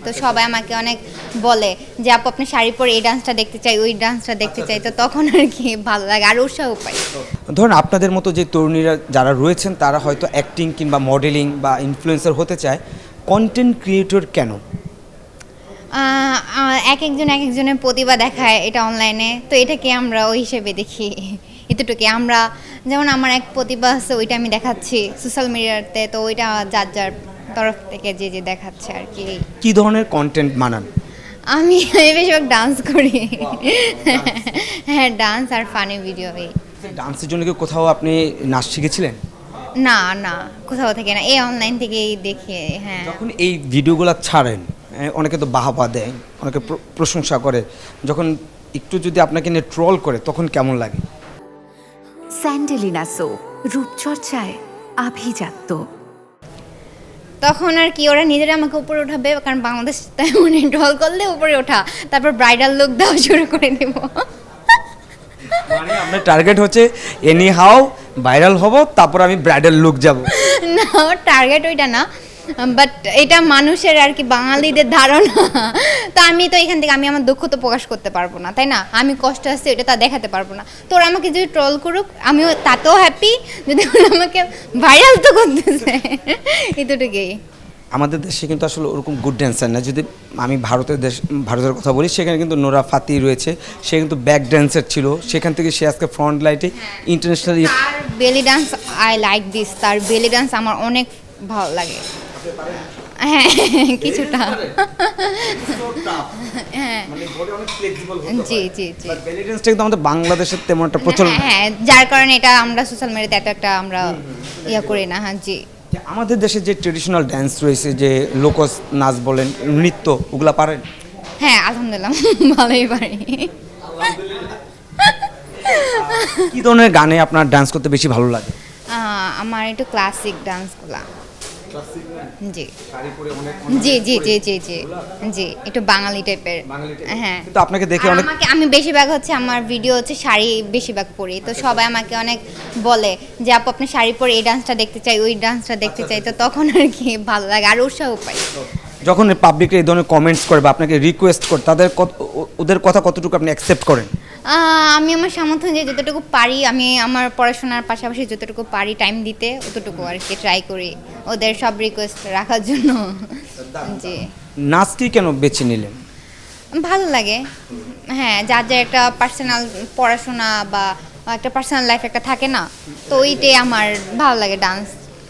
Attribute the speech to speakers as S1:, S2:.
S1: তো সবাই আমাকে অনেক বলে যে আপু আপনি শাড়ি পরে এই ডান্সটা দেখতে চাই, ওই ডান্সটা দেখতে চাই, তো তখন আর কি ভালো লাগে আর উৎসাহ পাই।
S2: ধরুন আপনাদের মতো যে তরুণীরা যারা রয়েছেন তারা হয়তো অ্যাক্টিং কিংবা মডেলিং বা ইনফ্লুয়েন্সার হতে চায়, কন্টেন্ট ক্রিয়েটর কেন?
S1: এক একজনের প্রতিভা দেখায় এটা অনলাইনে, তো এটাকে আমরা ওই হিসেবে দেখি। এতটুকু আমরা, যেমন আমার এক প্রতিভা আছে ওইটা আমি দেখাচ্ছি সোশ্যাল মিডিয়াতে, তো ওইটা যার যার তরফ থেকে যে যে দেখাচ্ছে আর কি।
S2: কি ধরনের কন্টেন্ট বানান?
S1: আমি বেশিরভাগ ডান্স করি। হ্যাঁ, ডান্স আর ফানি ভিডিও।
S2: ডান্সের জন্য কি কোথাও আপনি নাচ শিখেছিলেন?
S1: না না, কোথাও থেকে না, এই অনলাইন থেকেই দেখে। হ্যাঁ,
S2: যখন এই ভিডিওগুলো ছাড়েন, অনেকে তো বাহবা দেয়, অনেকে প্রশংসা করে, যখন একটু যদি আপনাকে নিয়ে ট্রল করে তখন কেমন লাগে?
S3: স্যান্ডেলিনা সো, রূপচর্চায় আভিজাত্য।
S1: তখন আর কি ওরা নিজেরা আমাকে উপরে উঠাবে, কারণ বাংলাদেশ মানে ঢল করলে উপরে ওঠা, তারপর ব্রাইডাল লুক দেওয়া শুরু করে দেব।
S2: মানে আপনার টার্গেট হচ্ছে এনি হাউ ভাইরাল হব, তারপর আমি ব্রাইডাল লুক যাব?
S1: না, আমার টার্গেট ওইটা না, বাট এটা মানুষের আর কি বাঙালিদের ধারণা। তো আমি তো এখান থেকে আমি আমার দুঃখ তো প্রকাশ করতে পারবো না, তাই না? আমি কষ্ট আছে ওটা তা দেখাতে পারবো না। তো ওরা আমাকে যদি ট্রল করুক আমিও তাতেও হ্যাপি, যদি ওরা আমাকে ভাইরাল তো করতেছে। এতটুকুই।
S2: আমাদের দেশে কিন্তু আসলে ওরকম গুড ড্যান্সার না। যদি আমি ভারতের কথা বলি, সেখানে কিন্তু নোরা ফাতি রয়েছে, সে কিন্তু ব্যাক ড্যান্সার ছিল, সেখান থেকে সে আজকে ফ্রন্ট লাইটে ইন্টারন্যাশনাল।
S1: তার বেলি ডান্স আই লাইক দিস, তার বেলি ডান্স আমার অনেক ভালো লাগে। হ্যাঁ, কিছুটা। হ্যাঁ, জি জি জি।
S2: বেলি ডান্সটা কিন্তু আমাদের বাংলাদেশের তেমন একটা প্রচলন।
S1: হ্যাঁ, যার কারণে এটা আমরা সোশ্যাল মিডিয়াতে এত একটা আমরা ইয়া করি না। হ্যাঁ জি।
S2: আমাদের দেশে যে ট্রেডিশনাল ড্যান্স রয়েছে, যে লোকজ নাচ বলেন, নৃত্য, ওগুলা পারেন?
S1: হ্যাঁ, আলহামদুলিল্লাহ ভালোই পারি।
S2: কি ধরনের গানে আপনার ডান্স করতে বেশি ভালো লাগে?
S1: আমার একটু ক্লাসিক ডান্সগুলা। জি জি জি জি জি জি জি, একটু বাঙালি টাইপের। হ্যাঁ,
S2: কিন্তু আপনাকে দেখে
S1: আর
S2: অনেক
S1: আমি বেশিরভাগ হচ্ছে আমার ভিডিও হচ্ছে শাড়ি বেশিরভাগ পরি, তো সবাই আমাকে অনেক বলে যে আপু আপনি শাড়ি পরে এই ডান্সটা দেখতে চাই, ওই ডান্সটা দেখতে চাই, তো তখন আর কি ভালো লাগে আর উৎসাহ পাই।
S2: যখন পাবলিকরা এই ধরনের কমেন্টস করে বা আপনাকে রিকোয়েস্ট করে, ওদের কথা কতটুকু আপনি অ্যাকসেপ্ট করেন?
S1: আমি আমার সামর্থ্য যে যতটুকু পারি, আমি আমার পড়াশোনার পাশাপাশি যতটুকু পারি টাইম দিতে, অতটুকু আর কি ট্রাই করি ওদের সব রিকোয়েস্ট রাখার জন্য। জি।
S2: নাচটি কেন বেছে নিলেন?
S1: ভালো লাগে। হ্যাঁ, যার যার একটা পার্সোনাল পড়াশোনা বা একটা পার্সোনাল লাইফ একটা থাকে না, তো ওইটাই আমার ভালো লাগে ডান্স।